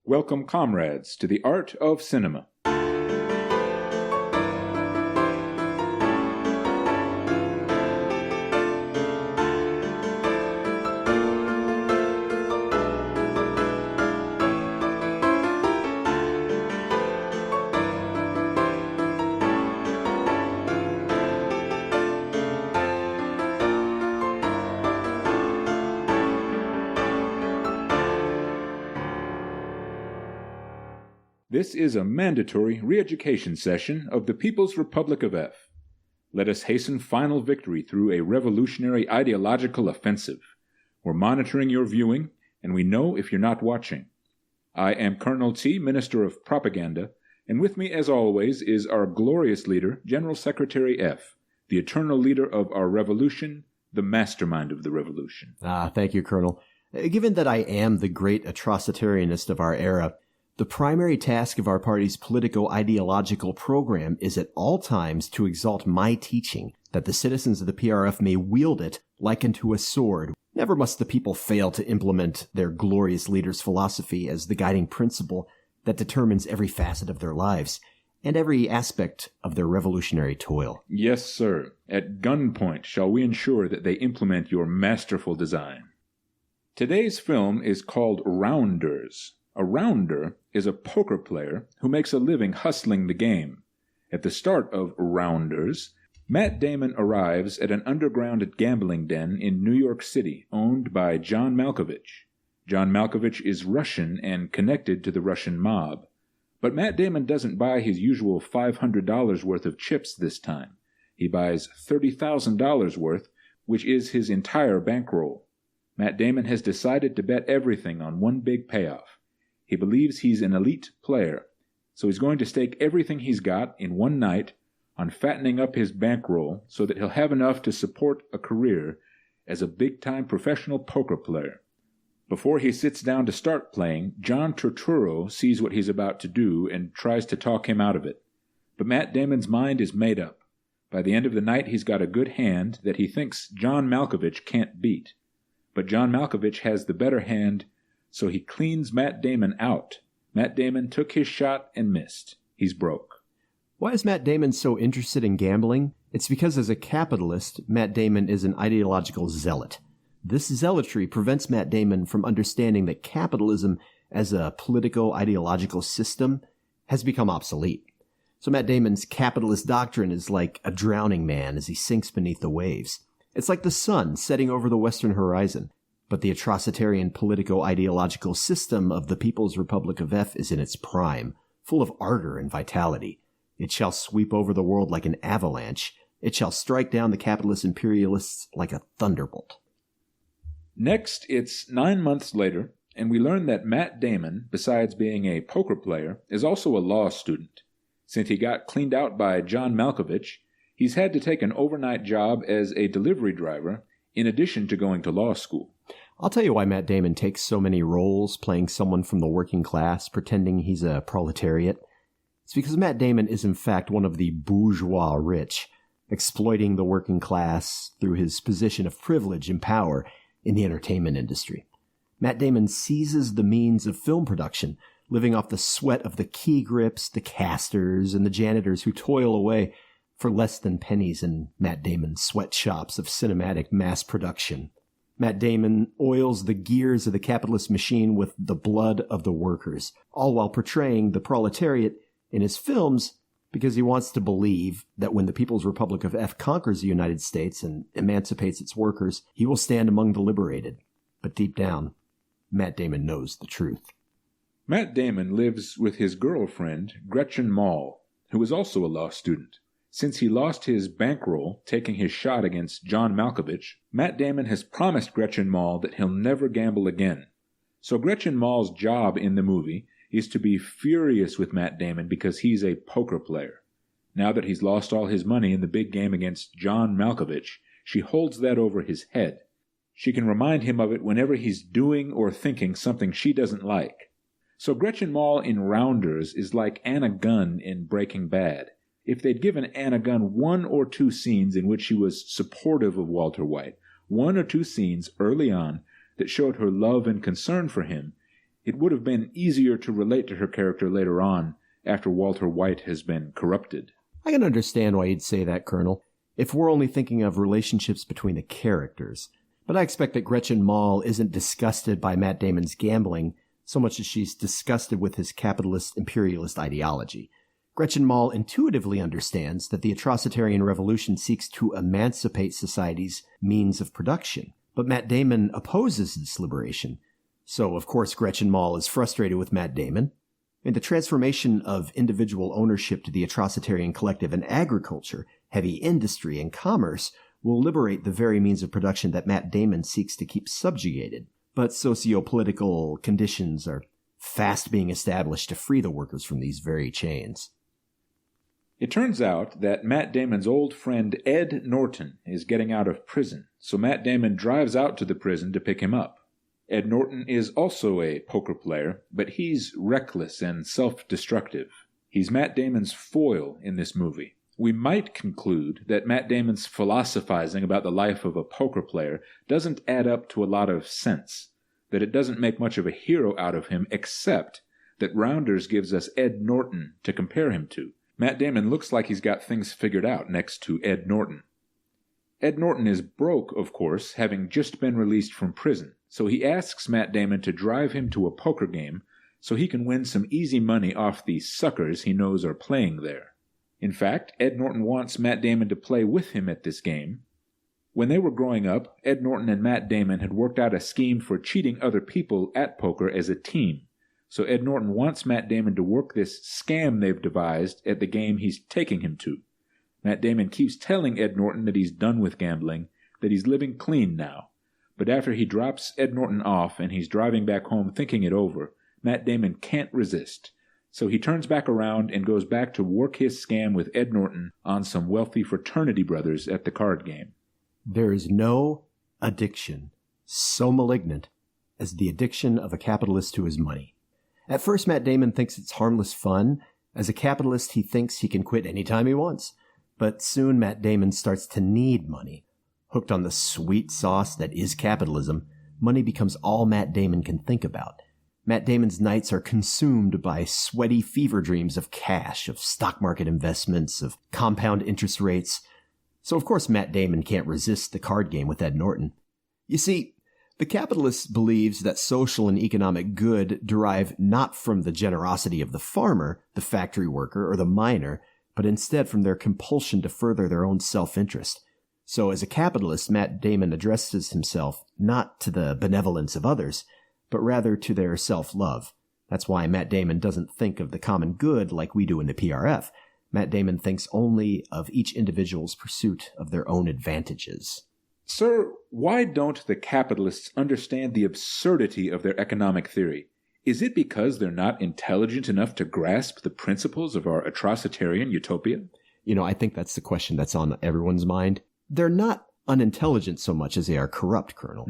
Welcome, comrades, to the art of cinema. This is a mandatory re-education session of the People's Republic of F. Let us hasten final victory through a revolutionary ideological offensive. We're monitoring your viewing, and we know if you're not watching. I am Colonel T, Minister of Propaganda, and with me, as always, is our glorious leader, General Secretary F, the eternal leader of our revolution, the mastermind of the revolution. Thank you, Colonel. Given that I am the great atrocitarianist of our era, the primary task of our party's politico-ideological program is at all times to exalt my teaching, that the citizens of the PRF may wield it like unto a sword. Never must the people fail to implement their glorious leader's philosophy as the guiding principle that determines every facet of their lives and every aspect of their revolutionary toil. Yes, sir. At gunpoint shall we ensure that they implement your masterful design. Today's film is called Rounders. A rounder is a poker player who makes a living hustling the game. At the start of Rounders, Matt Damon arrives at an underground gambling den in New York City owned by John Malkovich. John Malkovich is Russian and connected to the Russian mob. But Matt Damon doesn't buy his usual $500 worth of chips this time. He buys $30,000 worth, which is his entire bankroll. Matt Damon has decided to bet everything on one big payoff. He believes he's an elite player, so he's going to stake everything he's got in one night on fattening up his bankroll so that he'll have enough to support a career as a big-time professional poker player. Before he sits down to start playing, John Turturro sees what he's about to do and tries to talk him out of it. But Matt Damon's mind is made up. By the end of the night, he's got a good hand that he thinks John Malkovich can't beat. But John Malkovich has the better hand, so he cleans Matt Damon out. Matt Damon took his shot and missed. He's broke. Why is Matt Damon so interested in gambling? It's because as a capitalist, Matt Damon is an ideological zealot. This zealotry prevents Matt Damon from understanding that capitalism as a politico-ideological system has become obsolete. So Matt Damon's capitalist doctrine is like a drowning man as he sinks beneath the waves. It's like the sun setting over the western horizon. But the atrocitarian politico-ideological system of the People's Republic of F is in its prime, full of ardor and vitality. It shall sweep over the world like an avalanche. It shall strike down the capitalist imperialists like a thunderbolt. Next, it's 9 months later, and we learn that Matt Damon, besides being a poker player, is also a law student. Since he got cleaned out by John Malkovich, he's had to take an overnight job as a delivery driver in addition to going to law school. I'll tell you why Matt Damon takes so many roles playing someone from the working class, pretending he's a proletariat. It's because Matt Damon is in fact one of the bourgeois rich, exploiting the working class through his position of privilege and power in the entertainment industry. Matt Damon seizes the means of film production, living off the sweat of the key grips, the casters, and the janitors who toil away for less than pennies in Matt Damon's sweatshops of cinematic mass production. Matt Damon oils the gears of the capitalist machine with the blood of the workers, all while portraying the proletariat in his films because he wants to believe that when the People's Republic of F conquers the United States and emancipates its workers, he will stand among the liberated. But deep down, Matt Damon knows the truth. Matt Damon lives with his girlfriend, Gretchen Mol, who is also a law student. Since he lost his bankroll taking his shot against John Malkovich, Matt Damon has promised Gretchen Mol that he'll never gamble again. So Gretchen Mol's job in the movie is to be furious with Matt Damon because he's a poker player. Now that he's lost all his money in the big game against John Malkovich, she holds that over his head. She can remind him of it whenever he's doing or thinking something she doesn't like. So Gretchen Mol in Rounders is like Anna Gunn in Breaking Bad. If they'd given Anna Gunn 1 or 2 scenes in which she was supportive of Walter White, 1 or 2 scenes early on that showed her love and concern for him, It would have been easier to relate to her character later on, after Walter White has been corrupted. I can understand why you'd say that, Colonel, if we're only thinking of relationships between the characters. But I expect that Gretchen Mol isn't disgusted by Matt Damon's gambling so much as she's disgusted with his capitalist imperialist ideology. Gretchen Mol intuitively understands that the atrocitarian revolution seeks to emancipate society's means of production. But Matt Damon opposes this liberation. So, of course, Gretchen Mol is frustrated with Matt Damon. And the transformation of individual ownership to the atrocitarian collective in agriculture, heavy industry, and commerce will liberate the very means of production that Matt Damon seeks to keep subjugated. But socio-political conditions are fast being established to free the workers from these very chains. It turns out that Matt Damon's old friend Ed Norton is getting out of prison, so Matt Damon drives out to the prison to pick him up. Ed Norton is also a poker player, but he's reckless and self-destructive. He's Matt Damon's foil in this movie. We might conclude that Matt Damon's philosophizing about the life of a poker player doesn't add up to a lot of sense, that it doesn't make much of a hero out of him, except that Rounders gives us Ed Norton to compare him to. Matt Damon looks like he's got things figured out next to Ed Norton. Ed Norton is broke, of course, having just been released from prison, so he asks Matt Damon to drive him to a poker game so he can win some easy money off the suckers he knows are playing there. In fact, Ed Norton wants Matt Damon to play with him at this game. When they were growing up, Ed Norton and Matt Damon had worked out a scheme for cheating other people at poker as a team. So Ed Norton wants Matt Damon to work this scam they've devised at the game he's taking him to. Matt Damon keeps telling Ed Norton that he's done with gambling, that he's living clean now. But after he drops Ed Norton off and he's driving back home thinking it over, Matt Damon can't resist. So he turns back around and goes back to work his scam with Ed Norton on some wealthy fraternity brothers at the card game. There is no addiction so malignant as the addiction of a capitalist to his money. At first, Matt Damon thinks it's harmless fun. As a capitalist, he thinks he can quit anytime he wants. But soon Matt Damon starts to need money. Hooked on the sweet sauce that is capitalism, money becomes all Matt Damon can think about. Matt Damon's nights are consumed by sweaty fever dreams of cash, of stock market investments, of compound interest rates. So of course Matt Damon can't resist the card game with Ed Norton. You see, the capitalist believes that social and economic good derive not from the generosity of the farmer, the factory worker, or the miner, but instead from their compulsion to further their own self-interest. So as a capitalist, Matt Damon addresses himself not to the benevolence of others, but rather to their self-love. That's why Matt Damon doesn't think of the common good like we do in the PRF. Matt Damon thinks only of each individual's pursuit of their own advantages. Sir, why don't the capitalists understand the absurdity of their economic theory? Is it because they're not intelligent enough to grasp the principles of our atrocitarian utopia? I think that's the question that's on everyone's mind. They're not unintelligent so much as they are corrupt, Colonel.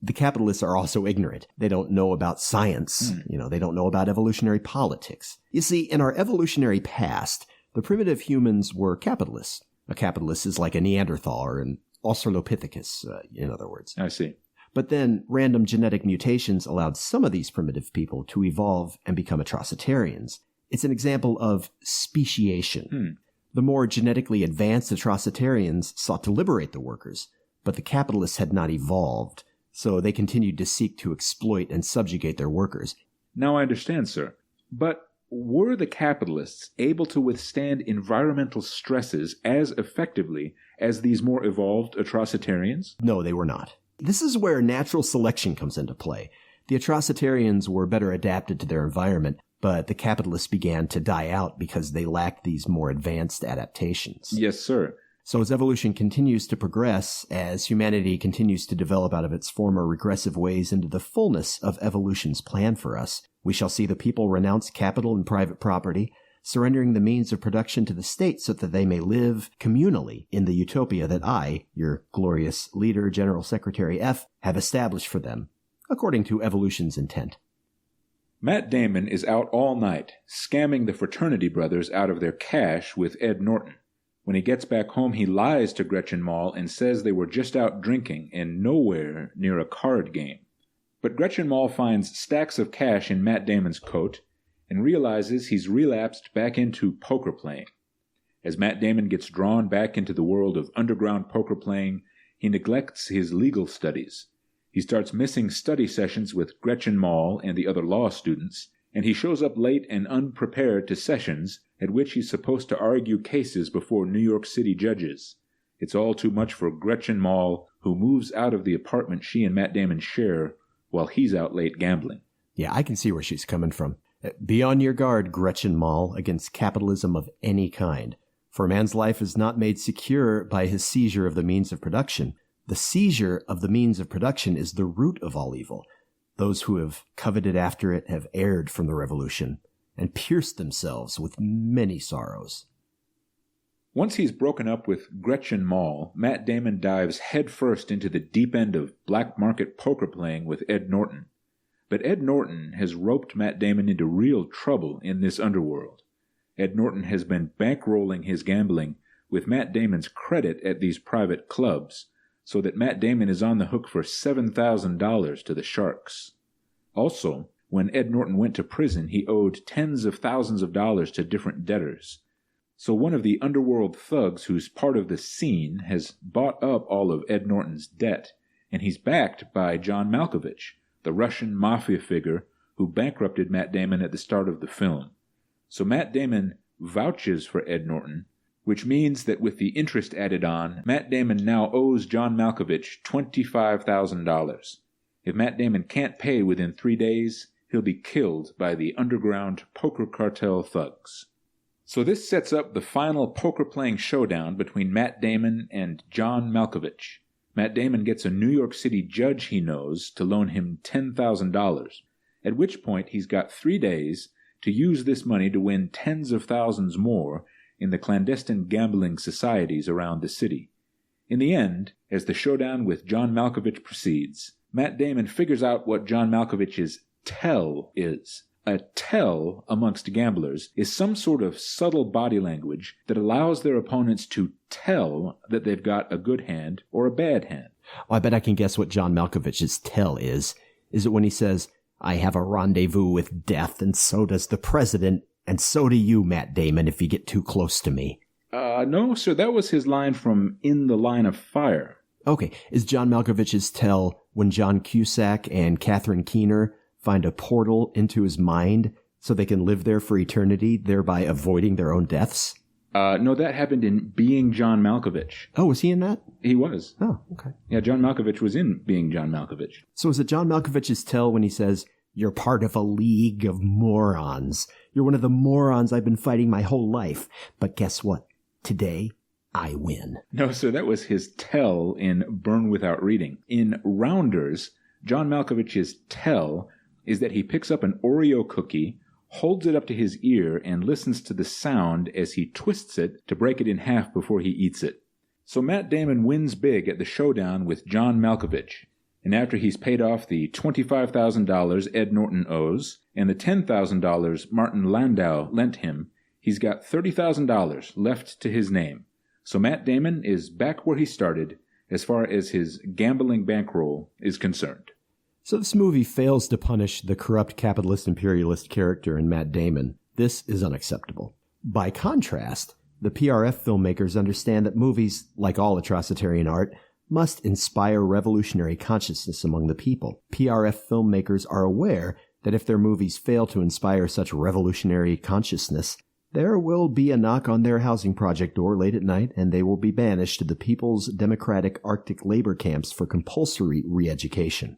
The capitalists are also ignorant. They don't know about science. They don't know about evolutionary politics. You see, in our evolutionary past, the primitive humans were capitalists. A capitalist is like a Neanderthal or an Australopithecus, in other words. I see. But then random genetic mutations allowed some of these primitive people to evolve and become atrocitarians. It's an example of speciation. The more genetically advanced atrocitarians sought to liberate the workers, but the capitalists had not evolved, so they continued to seek to exploit and subjugate their workers. Now I understand, sir. But were the capitalists able to withstand environmental stresses as effectively as these more evolved atrocitarians? No, they were not. This is where natural selection comes into play. The atrocitarians were better adapted to their environment, but the capitalists began to die out because they lacked these more advanced adaptations. Yes, sir. So as evolution continues to progress, as humanity continues to develop out of its former regressive ways into the fullness of evolution's plan for us, we shall see the people renounce capital and private property, surrendering the means of production to the state so that they may live communally in the utopia that I, your glorious leader, General Secretary F, have established for them, according to evolution's intent. Matt Damon is out all night, scamming the fraternity brothers out of their cash with Ed Norton. When he gets back home, he lies to Gretchen Mol and says they were just out drinking and nowhere near a card game. But Gretchen Mol finds stacks of cash in Matt Damon's coat and realizes he's relapsed back into poker playing. As Matt Damon gets drawn back into the world of underground poker playing, he neglects his legal studies. He starts missing study sessions with Gretchen Mol and the other law students, and he shows up late and unprepared to sessions at which he's supposed to argue cases before New York City judges. It's all too much for Gretchen Mol, who moves out of the apartment she and Matt Damon share while he's out late gambling. Yeah, I can see where she's coming from. Be on your guard, Gretchen Mol, against capitalism of any kind. For a man's life is not made secure by his seizure of the means of production. The seizure of the means of production is the root of all evil. Those who have coveted after it have erred from the revolution and pierced themselves with many sorrows. Once he's broken up with Gretchen Mol, Matt Damon dives headfirst into the deep end of black market poker playing with Ed Norton. But Ed Norton has roped Matt Damon into real trouble in this underworld. Ed Norton has been bankrolling his gambling with Matt Damon's credit at these private clubs, so that Matt Damon is on the hook for $7,000 to the Sharks. Also, when Ed Norton went to prison, he owed tens of thousands of dollars to different debtors. So one of the underworld thugs who's part of the scene has bought up all of Ed Norton's debt, and he's backed by John Malkovich, the Russian mafia figure who bankrupted Matt Damon at the start of the film. So Matt Damon vouches for Ed Norton, which means that with the interest added on, Matt Damon now owes John Malkovich $25,000. If Matt Damon can't pay within 3 days, he'll be killed by the underground poker cartel thugs. So this sets up the final poker-playing showdown between Matt Damon and John Malkovich. Matt Damon gets a New York City judge he knows to loan him $10,000, at which point he's got 3 days to use this money to win tens of thousands more in the clandestine gambling societies around the city. In the end, as the showdown with John Malkovich proceeds, Matt Damon figures out what John Malkovich's tell is. A tell amongst gamblers is some sort of subtle body language that allows their opponents to tell that they've got a good hand or a bad hand. Oh, I bet I can guess what John Malkovich's tell is. Is it when he says, "I have a rendezvous with death, and so does the president, and so do you, Matt Damon, if you get too close to me"? No, sir, that was his line from In the Line of Fire. Okay, is John Malkovich's tell when John Cusack and Catherine Keener find a portal into his mind so they can live there for eternity, thereby avoiding their own deaths? No, that happened in Being John Malkovich. Oh, was he in that? He was. Oh, okay. Yeah, John Malkovich was in Being John Malkovich. So is it John Malkovich's tell when he says, "You're part of a league of morons. You're one of the morons I've been fighting my whole life. But guess what? Today, I win"? No, sir, that was his tell in Burn Without Reading. In Rounders, John Malkovich's tell is that he picks up an Oreo cookie, holds it up to his ear, and listens to the sound as he twists it to break it in half before he eats it. So Matt Damon wins big at the showdown with John Malkovich, and after he's paid off the $25,000 Ed Norton owes and the $10,000 Martin Landau lent him, he's got $30,000 left to his name. So Matt Damon is back where he started as far as his gambling bankroll is concerned. So this movie fails to punish the corrupt capitalist imperialist character in Matt Damon. This is unacceptable. By contrast, the PRF filmmakers understand that movies, like all atrocitarian art, must inspire revolutionary consciousness among the people. PRF filmmakers are aware that if their movies fail to inspire such revolutionary consciousness, there will be a knock on their housing project door late at night, and they will be banished to the People's Democratic Arctic labor camps for compulsory re-education.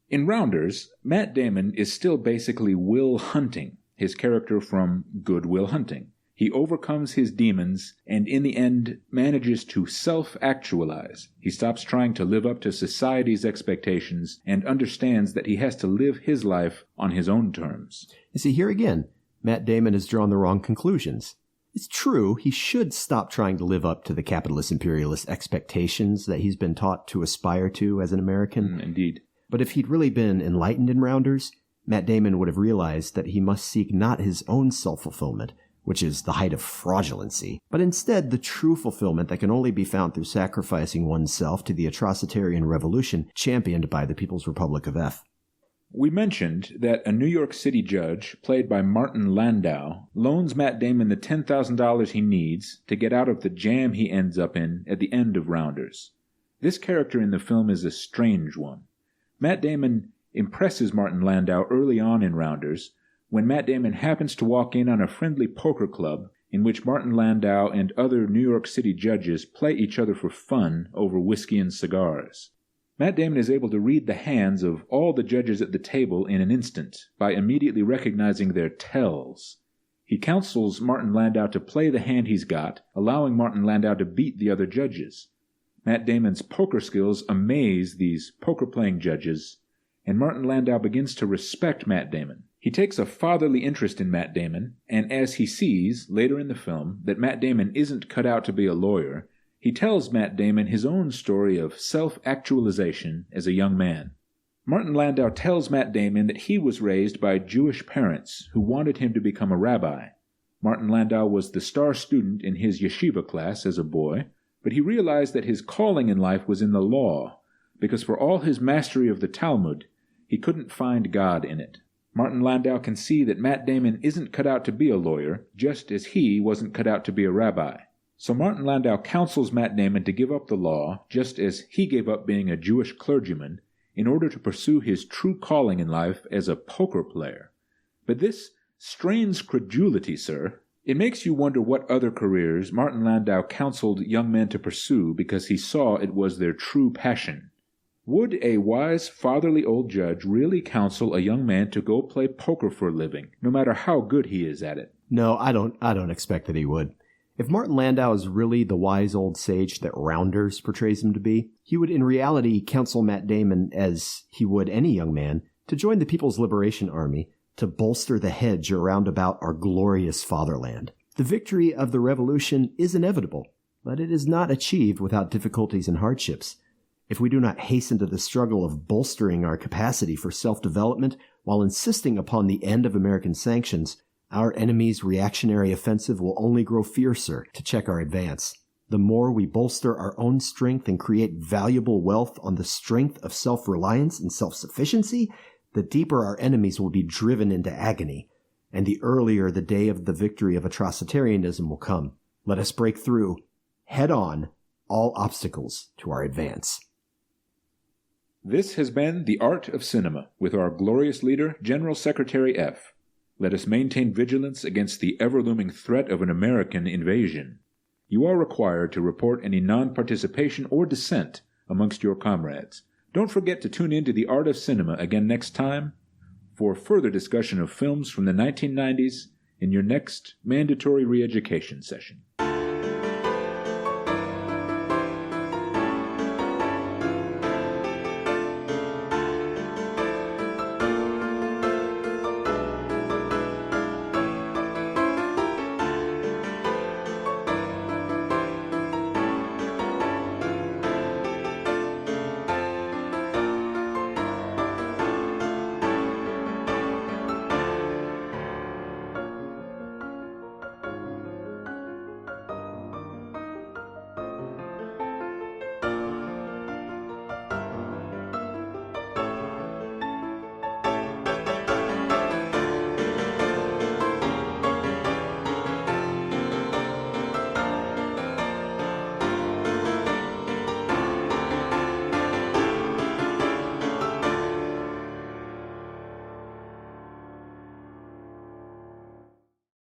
In Rounders, Matt Damon is still basically Will Hunting, his character from Good Will Hunting. He overcomes his demons and in the end manages to self-actualize. He stops trying to live up to society's expectations and understands that he has to live his life on his own terms. You see, here again, Matt Damon has drawn the wrong conclusions. It's true, he should stop trying to live up to the capitalist imperialist expectations that he's been taught to aspire to as an American. Indeed. But if he'd really been enlightened in Rounders, Matt Damon would have realized that he must seek not his own self-fulfillment, which is the height of fraudulency, but instead the true fulfillment that can only be found through sacrificing oneself to the atrocitarian revolution championed by the People's Republic of F. We mentioned that a New York City judge, played by Martin Landau, loans Matt Damon the $10,000 he needs to get out of the jam he ends up in at the end of Rounders. This character in the film is a strange one. Matt Damon impresses Martin Landau early on in Rounders when Matt Damon happens to walk in on a friendly poker club in which Martin Landau and other New York City judges play each other for fun over whiskey and cigars. Matt Damon is able to read the hands of all the judges at the table in an instant by immediately recognizing their tells. He counsels Martin Landau to play the hand he's got, allowing Martin Landau to beat the other judges. Matt Damon's poker skills amaze these poker-playing judges, and Martin Landau begins to respect Matt Damon. He takes a fatherly interest in Matt Damon, and as he sees, later in the film, that Matt Damon isn't cut out to be a lawyer, he tells Matt Damon his own story of self-actualization as a young man. Martin Landau tells Matt Damon that he was raised by Jewish parents who wanted him to become a rabbi. Martin Landau was the star student in his yeshiva class as a boy, but he realized that his calling in life was in the law, because for all his mastery of the Talmud, he couldn't find God in it. Martin Landau can see that Matt Damon isn't cut out to be a lawyer, just as he wasn't cut out to be a rabbi. So Martin Landau counsels Matt Damon to give up the law, just as he gave up being a Jewish clergyman, in order to pursue his true calling in life as a poker player. But this strains credulity, sir. It makes you wonder what other careers Martin Landau counseled young men to pursue because he saw it was their true passion. Would a wise, fatherly old judge really counsel a young man to go play poker for a living, no matter how good he is at it? No, I don't expect that he would. If Martin Landau is really the wise old sage that Rounders portrays him to be, he would in reality counsel Matt Damon, as he would any young man, to join the People's Liberation Army to bolster the hedge around about our glorious fatherland. The victory of the revolution is inevitable, but it is not achieved without difficulties and hardships. If we do not hasten to the struggle of bolstering our capacity for self-development while insisting upon the end of American sanctions, our enemy's reactionary offensive will only grow fiercer to check our advance. The more we bolster our own strength and create valuable wealth on the strength of self-reliance and self-sufficiency, the deeper our enemies will be driven into agony, and the earlier the day of the victory of atrocitarianism will come. Let us break through, head on, all obstacles to our advance. This has been The Art of Cinema with our glorious leader, General Secretary F. Let us maintain vigilance against the ever-looming threat of an American invasion. You are required to report any non-participation or dissent amongst your comrades. Don't forget to tune in to The Art of Cinema again next time for further discussion of films from the 1990s in your next mandatory re-education session.